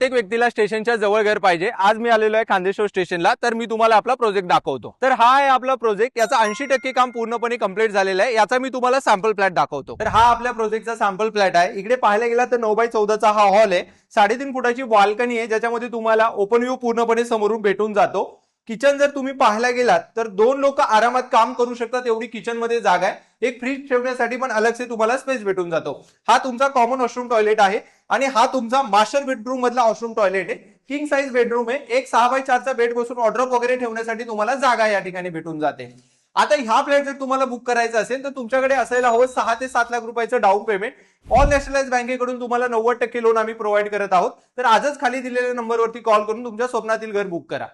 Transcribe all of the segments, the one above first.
प्रत्येक व्यक्तीला स्टेशनच्या जवळ घर पाहिजे। आज मी आलेलो आहे खांदेश्वर स्टेशनला, तर मी तुम्हाला आपला प्रोजेक्ट दाखवतो। तर हा आहे आपला प्रोजेक्ट, याचा 80% काम पूर्णपणे कंप्लीट झालेला आहे। याचा मी तुम्हाला सॅम्पल फ्लॅट दाखवतो। तर हा आपल्या प्रोजेक्टचा सॅम्पल फ्लॅट आहे। इकडे पाहायला गेला तर 9x14चा हा हॉल आहे, 3.5 फुटाची बाल्कनी आहे, ज्याच्यामध्ये तुम्हाला ओपन व्ह्यू पूर्णपणे समोरून भेटून जातो। किचन जर तुम्ही पाहायला गेलात तर 2 लोक आरामात काम करू शकतात एवढी किचन मध्ये जागा आहे। एक फ्रीज ठेवण्यासाठी पण अलग से तुम्हाला स्पेस भेटून जातो। हा तुमचा कॉमन वॉशरूम टॉयलेट आहे आणि हा तुमचा मास्टर बेडरूम मधला वॉशरूम टॉयलेट आहे। किंग साइज बेडरूम आहे। एक 6x4चा बेड बसून वॉर्डरोब वगैरे ठेवण्यासाठी तुम्हाला जागा या ठिकाणी भेटून जाते। आता ह्या फ्लॅट जर तुम्हाला बुक करायचा असेल तर तुमच्याकडे असायला हवं 6 ते 7 लाख रुपयाचं डाऊन पेमेंट। ऑल नॅशनलाइज बँकेकडून तुम्हाला 90% लोन आम्ही प्रोव्हाइड करत आहोत। तर आजच खाली दिलेल्या नंबरवरती कॉल करून तुमच्या स्वप्नातील घर बुक करा।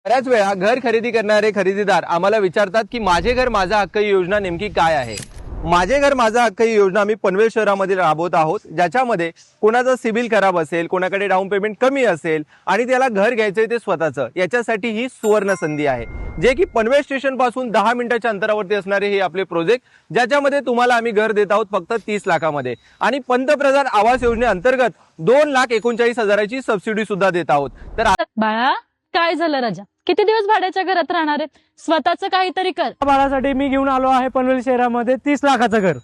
बऱ्याच वेळा घर खरेदी करणारे खरेदीदार आम्हाला विचारतात की माझे घर माझा हक्क ही योजना नेमकी काय आहे। माझे घर माझा हक्क ही योजना आम्ही पनवेल शहरामध्ये राबवत आहोत, ज्याच्यामध्ये कोणाचा सिबिल खराब असेल, कोणाकडे डाऊन पेमेंट कमी असेल आणि त्याला घर घ्यायचंय ते स्वतःचं, याच्यासाठी ही सुवर्ण संधी आहे। जे की पनवेल स्टेशन पासून 10 मिनिटाच्या अंतरावरती असणारे हे आपले प्रोजेक्ट, ज्याच्यामध्ये तुम्हाला आम्ही घर देत आहोत फक्त 30 लाखामध्ये आणि पंतप्रधान आवास योजनेअंतर्गत 2,39,000ची सबसिडी सुद्धा देत आहोत। तर बाळा, काय झालं राजा? किती दिवस भाड्याच्या घरात राहणार आहे? स्वतःचं काहीतरी कर। बाळासाठी मी घेऊन आलो आहे पनवेल शहरामध्ये 30 लाखाचं घर।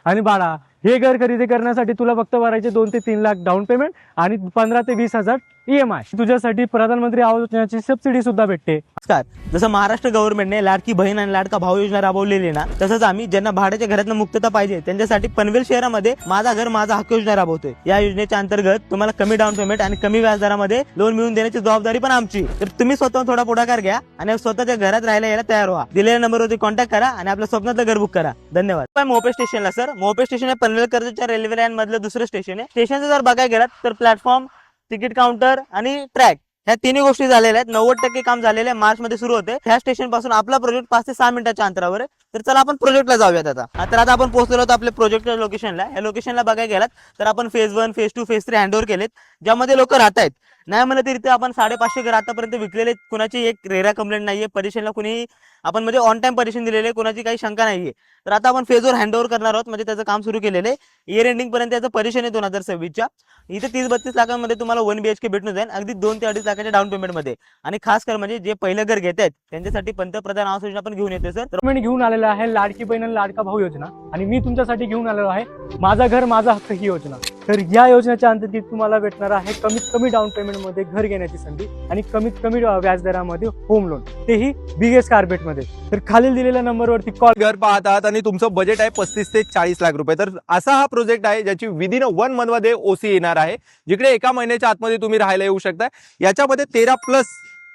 आणि बाळा, हे घर खरेदी करण्यासाठी तुला फक्त भरायचे 2 ते 3 लाख डाऊन पेमेंट आणि 15 ते 20,000 EMI। तुझ्यासाठी प्रधानमंत्री आवास योजनेची सबसिडी सुद्धा भेटते। नमस्कार। जसं महाराष्ट्र गव्हर्नमेंटने लाडकी बहीण आणि लाडका भाऊ योजना राबवलेली आहे ना, तसंच आम्ही ज्यांना भाड्याच्या घरातून मुक्तता पाहिजे त्यांच्यासाठी पनवेल शहरामध्ये माझा घर माझा हक्क योजना राबवतोय। या योजनेच्या अंतर्गत तुम्हाला कमी डाऊन पेमेंट आणि कमी व्याजदरामध्ये लोन मिळवून देण्याची जबाबदारी पण आमची। तर तुम्ही स्वतः थोडा पुढाकार घ्या आणि स्वतःच्या घरात राहायला यायला तयार व्हा। दिलेल्या नंबरवरती कॉन्टॅक्ट करा आणि आपल्या स्वप्नातलं घर बुक करा। धन्यवाद। मोपे स्टेशनला सर, मोपे स्टेशन हे पनवेल कर्जतच्या रेल्वे लाईन मधलं दुसरं स्टेशन आहे। स्टेशनचं जर बघायला गेलात तर प्लॅटफॉर्म, तिकीट काउंटर आणि ट्रॅक ह्या तिन्ही गोष्टी झालेल्या आहेत। 90% काम झालेलं आहे। मार्च मध्ये सुरू होते। ह्या स्टेशन पासून आपला प्रोजेक्ट 5 ते 6 मिनिटाच्या अंतरावर आहे। तर चला आपण प्रोजेक्टला जाऊयात आता आपण पोहोचलो आहोत आपल्या प्रोजेक्टच्या लोकेशनला। या लोकेशनला बघायला गेलात तर आपण फेज 1, फेज 2, फेज 3 हँडओव्हर केलेत, ज्यामध्ये लोक राहत आहेत। नाही म्हणलं तरी आपण 550 घर आतापर्यंत विकलेले, कुणाची एक रेरा कंप्लेंट नाहीये। परेशनला कुणी आपण म्हणजे ऑन टाइम परेशन दिलेले, कुणाची काही शंका नाहीये। तर आता आपण फेजवर हँडओव्हर करणार आहोत, म्हणजे त्याचं काम सुरू केलेलं आहे। इयर एंडिंग पर्यंत याचं परेशन आहे 2026च्या। इथे 30-32 लाखांमध्ये तुम्हाला 1 BHK भेटून जाईल, अगदी 2 ते 2.5 लाखाच्या डाऊन पेमेंट मध्ये। आणि खास कर म्हणजे जे पहिलं घर घेत आहेत त्यांच्यासाठी पंतप्रधान आवास योजना पण घेऊन येते सर। तर मी घेऊन आलेलो आहे लाडकी बहीण आणि लाडका भाऊ योजना, आणि मी तुमच्यासाठी घेऊन आलेलो आहे माझा घर माझा हक्क ही योजना। तर या योजनेच्या अंतर्गत तुम्हाला भेटणार आहे कमीत कमी डाऊन पेमेंट मध्ये घर घेण्याची संधी आणि कमीत कमी व्याजदरामध्ये होम लोन, तेही बिगेस्ट कार्पेट मध्ये। तर खालील दिलेल्या नंबरवरती कॉल घर पाहतात आणि तुमचं बजेट आहे 35 ते 40 लाख रुपये। तर असा हा प्रोजेक्ट आहे ज्याची विदिन 1 मंथ मध्ये ओसी येणार आहे, जिकडे 1 महिन्याच्या आतमध्ये तुम्ही राहायला येऊ शकता। याच्यामध्ये 13+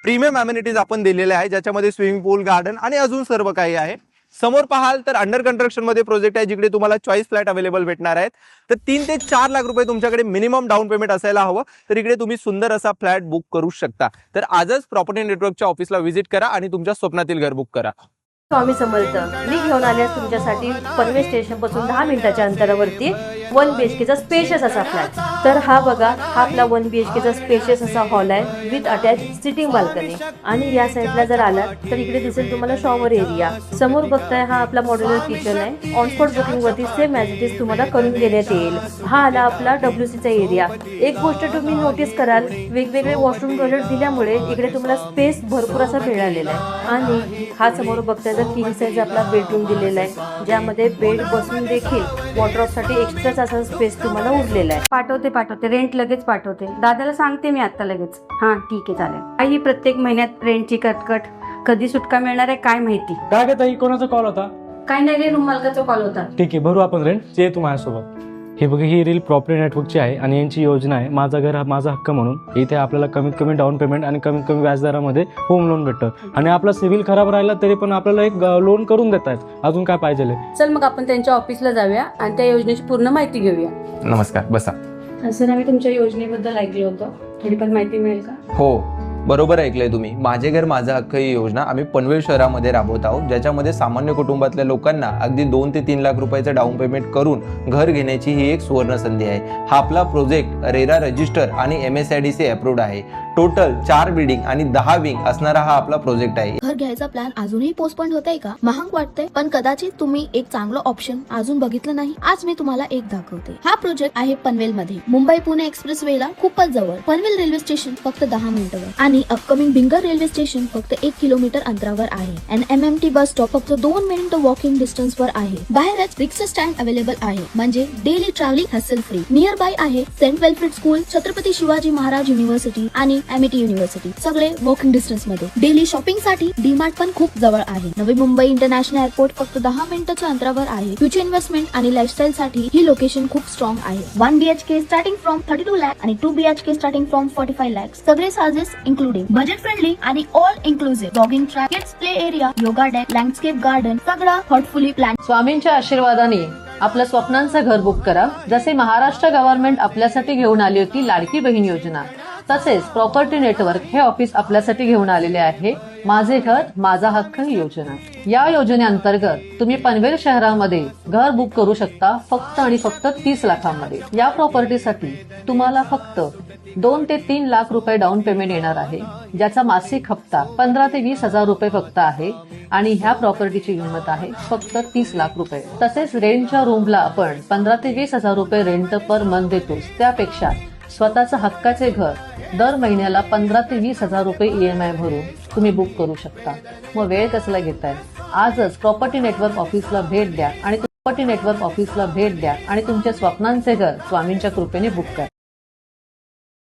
प्रीमियम अमेनिटीज आपण दिलेले आहे, ज्याच्यामध्ये स्विमिंग पूल, गार्डन आणि अजून सर्व काही आहे। समोर पाहाल तर अंडर कंस्ट्रक्शन मध्ये प्रोजेक्ट आहे, जिकडे तुम्हाला चॉईस फ्लॅट अवेलेबल भेटणार आहेत। तर 3 ते 4 लाख रुपये तुमच्याकडे मिनिमम डाऊन पेमेंट असायला हवं, तर इकडे तुम्ही सुंदर असा फ्लॅट बुक करू शकता। तर आजच प्रॉपर्टी नेटवर्कच्या ऑफिसला व्हिजिट करा आणि तुमच्या स्वप्नातील घर बुक करा। स्वामी समर्थ, मी घेऊन आले तुमच्यासाठी पनवेल स्टेशन पासून 10 मिनिटाच्या अंतरावरती 1 BHKचा स्पेशियस असा फ्लॅट। तर हा बघा, हा आपला 1 BHKचा स्पेशियस असा हॉल आहे विथ अटॅच सिटिंग बाल्कनी। आणि या साईडला जर आला तर इकडे दिसेल तुम्हाला शॉवर एरिया। समोर बघताय हा आपला मॉड्युलर किचन आहे। ऑन स्पॉट बुकिंग वरती सेम ॲज इट इज तुम्हाला करून देण्यात येईल। हा आला आपला WCचा एरिया। एक गोष्ट तुम्ही नोटीस कराल, वेगवेगळे वॉशरूम टॉयलेट दिल्यामुळे इकडे तुम्हाला स्पेस भरपूर असा मिळालेला आहे। आणि हा समोर बघताय तर किंग साइज आपला बेडरूम दिलेला आहे, ज्यामध्ये बेड बसून देखील वॉर्डरोब साठी एक्स्ट्राचा असा स्पेस तुम्हाला उरलेला आहे। पाठवते रेंट लगेच पाठवते। दादाला सांगते मी आता लगेच। हा ठीक आहे, चालेल। काही प्रत्येक महिन्यात रेंटची कटकट, कधी सुटका मिळणार आहे काय माहिती। काय ग ताई, कोणाचा कॉल होता? काय नाही रे, रूम मालकाचा कॉल होता। ठीक आहे, भरू आपण रेंट, जे तुम्हाला हे बघा, ही रील प्रॉपर्टी नेटवर्कची आहे आणि यांची योजना आहे माझा घर माझा हक्क म्हणून। इथे आपल्याला कमीत कमी डाऊन पेमेंट आणि कमीत कमी व्याजदरामध्ये होम लोन भेटतं आणि आपला सिव्हिल खराब राहिला तरी पण आपल्याला एक लोन करून देत आहेत। अजून काय पाहिजे? चल मग आपण त्यांच्या ऑफिसला जाऊया आणि त्या योजनेची पूर्ण माहिती घेऊया। नमस्कार, बसा। सर, आम्ही तुमच्या योजनेबद्दल ऐकलं होतं, थोडीफार माहिती मिळेल का? हो, बरोबर ऐकलंय तुम्ही। माझे घर माझा हक्क ही योजना आम्ही पनवेल शहरामध्ये राबवत आहोत, ज्याच्यामध्ये सामान्य कुटुंबातल्या लोकांना अगदी 2 ते 3 लाख रुपयाचं डाऊन पेमेंट करून घर घेण्याची ही एक सुवर्ण संधी आहे। हा आपला प्रोजेक्ट रेरा रजिस्टर आणि MSIDC अप्रूव्ड आहे। टोटल 4 बिल्डिंग आणि 10 विंग असणारा हा आपला प्रोजेक्ट आहे। घर घ्यायचा प्लॅन अजूनही पोस्टपोन होतंय का? महाग वाटतंय, पण कदाचित तुम्ही एक चांगलं ऑप्शन अजून बघितलं नाही. आज मी तुम्हाला एक दाखवते. हा प्रोजेक्ट आहे पनवेल मध्ये, मुंबई पुणे एक्सप्रेस वेला खूपच जवळ. पनवेल रेल्वे स्टेशन फक्त 10 मिनिटावर आणि अपकमिंग भिंगर रेल्वे स्टेशन फक्त 1 किलोमीटर अंतरावर आहे. MMT बस स्टॉप फक्त 2 मिनिट वॉकिंग डिस्टन्स वर आहे. बाहेरच रिक्षा स्टँड अवेलेबल आहे, म्हणजे daily travelling hassle free. Near by आहे saint Wilfred school, Chhatrapati Shivaji Maharaj university आणि MIT युनिव्हर्सिटी, सगळे वॉकिंग डिस्टन्स मध्ये. डेली शॉपिंग साठी डीमार्ट पण खूप जवळ आहे. नवी मुंबई इंटरनॅशनल एअरपोर्ट फक्त 10 मिनिटाच्या अंतरावर आहे. फ्युचर इन्व्हेस्टमेंट आणि लाईफस्टाईल साठी ही लोकेशन खूप स्ट्रॉंग आहे. 1 BHK स्टार्टिंग फ्रॉम 32 लाख आणि 2 BHK स्टार्टिंग फ्रॉम 45 लाख. सगळे चार्जेस इन्क्लुडिंग, बजेट फ्रेंडली आणि all inclusive. Jogging track, kids play area, yoga deck, landscape garden, सगळं थॉटफुली प्लॅन. स्वामींच्या आशीर्वादाने आपलं स्वप्नांचं घर बुक करा. जसे महाराष्ट्र गव्हर्नमेंट आपल्यासाठी घेऊन आली होती लाडकी बहीण योजना, तसेच प्रॉपर्टी नेटवर्क हे ऑफिस आपल्यासाठी घेऊन आलेले आहे माझे घर माझा हक्क ही योजना. या योजनेअंतर्गत तुम्ही पनवेल शहरामध्ये घर बुक करू शकता फक्त आणि फक्त 30 लाखांमध्ये. या प्रॉपर्टीसाठी तुम्हाला फक्त 2 ते 3 लाख रुपये डाऊन पेमेंट येणार आहे, ज्याचा मासिक हप्ता 15 ते 20 हजार रुपये फक्त आहे आणि ह्या प्रॉपर्टीची किंमत आहे फक्त 30 लाख रुपये. तसेच रेंटच्या रूमला आपण 15 ते 20 हजार रुपये रेंट पर मंथ देतोच, त्यापेक्षा स्वतःचं हक्काचे घर दर महिन्याला 15 ते 20 हजार रुपये EMI भरून तुम्ही बुक करू शकता. मग वेळ कसला घेताय? आजच प्रॉपर्टी नेटवर्क ऑफिसला भेट द्या आणि तुमच्या स्वप्नांचे घर स्वामींच्या कृपेने बुक करा.